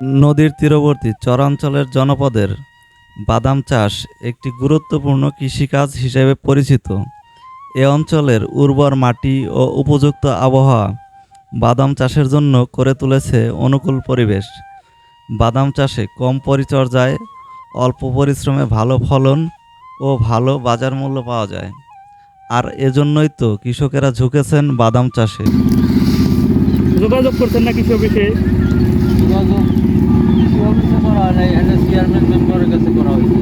নদীর তীরবর্তী চরাঞ্চলের জনপদের বাদাম চাষ একটি গুরুত্বপূর্ণ কৃষিকাজ হিসেবে পরিচিত। এ অঞ্চলের উর্বর মাটি ও উপযুক্ত আবহাওয়া বাদাম চাষের জন্য করে তুলেছে অনুকূল পরিবেশ। বাদাম চাষে কম পরিচর্যায় অল্প পরিশ্রমে ভালো ফলন ও ভালো বাজার মূল্য পাওয়া যায়। আর এজন্যই তো কৃষকেরা ঝুঁকেছেন বাদাম চাষে। যোগাযোগ করছেন না কৃষি অফিসে? যোগাযোগ কৃষি অফিসে করা হয় নাই, এখানে চেয়ারম্যান মেম্বারের কাছে করা হয়েছে।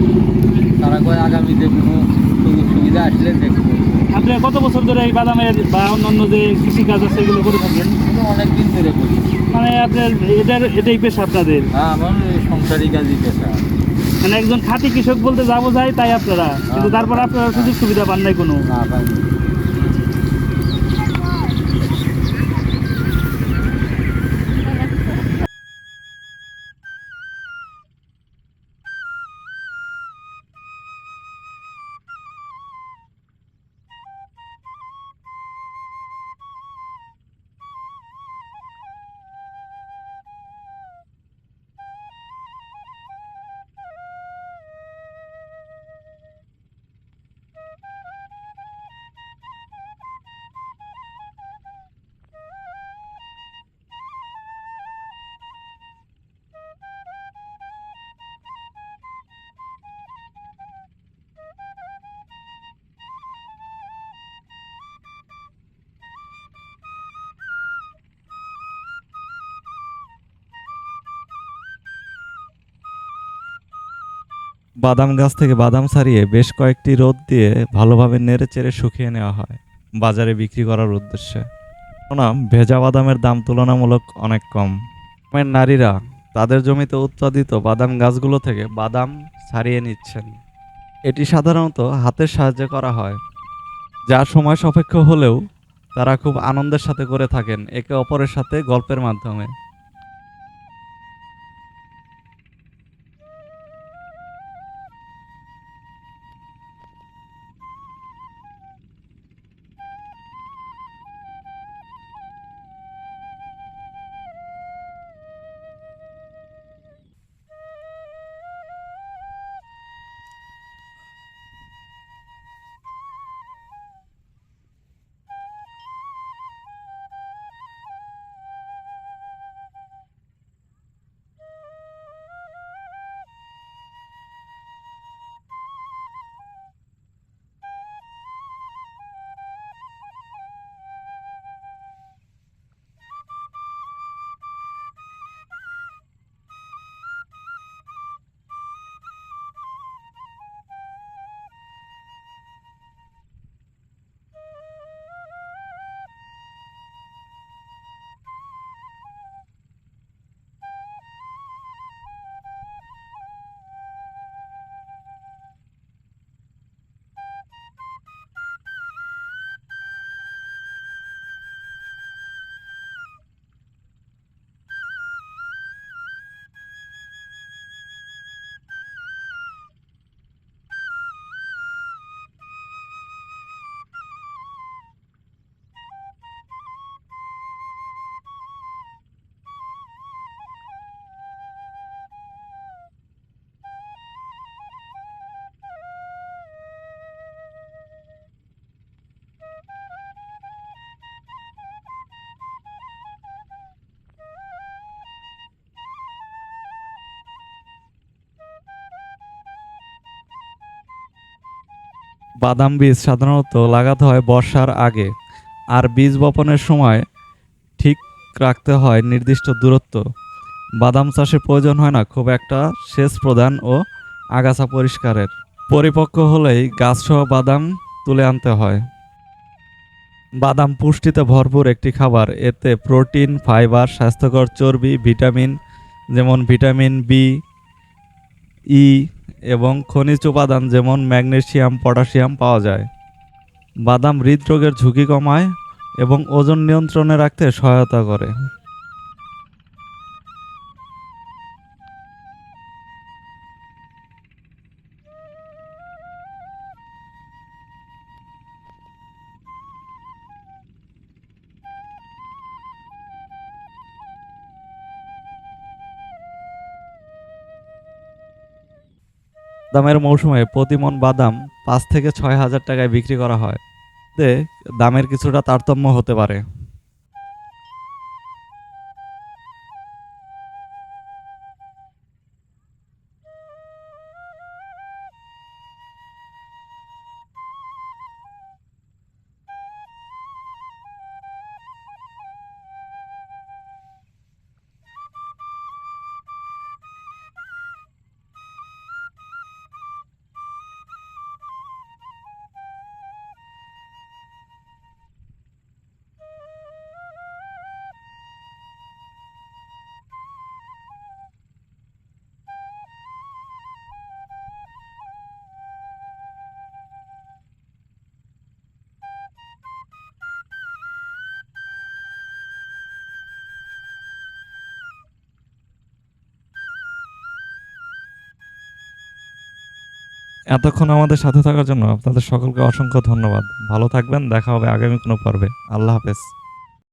তারা কয় আগামীতে কোনো সুযোগ সুবিধা আসলে দেখবো। আপনি কত বছর ধরে এই বাদামের বা অন্যান্য যে কৃষিকাজ আছে এগুলো করে থাকেন? কিন্তু অনেক দিন ধরে করি। মানে আপনার এটাই পেশা আপনাদের? হ্যাঁ, আমার এই সংসারী কাজই পেশা। মানে একজন খাঁটি কৃষক বলতে যা বোঝায় তাই আপনারা, কিন্তু তারপর আপনারা সুযোগ সুবিধা পান নাই কোনো? না পাইনি। বাদাম গাছ থেকে বাদাম ছাড়িয়ে বেশ কয়েকটি রোদ দিয়ে ভালোভাবে নেড়েচেড়ে শুকিয়ে নেওয়া হয় বাজারে বিক্রি করার উদ্দেশ্যে। কেননা ভেজা বাদামের দাম তুলনামূলক অনেক কম। গ্রামের নারীরা তাদের জমিতে উৎপাদিত বাদাম গাছগুলো থেকে বাদাম ছাড়িয়ে নিচ্ছেন। এটি সাধারণত হাতের সাহায্যে করা হয়, যা সময় সাপেক্ষ হলেও তারা খুব আনন্দের সাথে করে থাকেন, একে অপরের সাথে গল্পের মাধ্যমে। বাদাম বীজ সাধারণত লাগাতে হয় বর্ষার আগে, আর বীজ বপনের সময় ঠিক রাখতে হয় নির্দিষ্ট দূরত্ব। বাদাম চাষে প্রয়োজন হয় না খুব একটা সেচ প্রদান ও আগাছা পরিষ্কারের। পরিপক্ক হলেই গাছসহ বাদাম তুলে আনতে হয়। বাদাম পুষ্টিতে ভরপুর একটি খাবার। এতে প্রোটিন, ফাইবার, স্বাস্থ্যকর চর্বি, ভিটামিন যেমন ভিটামিন বি, ই এবং খনিজ উপাদান যেমন ম্যাগনেসিয়াম, পটাশিয়াম পাওয়া যায়। বাদাম হৃদরোগের ঝুঁকি কমায় এবং ওজন নিয়ন্ত্রণে রাখতে সহায়তা করে। দামের মৌসুমে প্রতি মন বাদাম 5 থেকে 6 হাজার টাকায় বিক্রি করা হয়। এতে দামের কিছুটা তারতম্য হতে পারে। এতক্ষণ আমাদের সাথে থাকার জন্য আপনাদের সকলকে অসংখ্য ধন্যবাদ। ভালো থাকবেন, দেখা হবে আগামী কোনো পর্বে। আল্লাহ হাফেজ।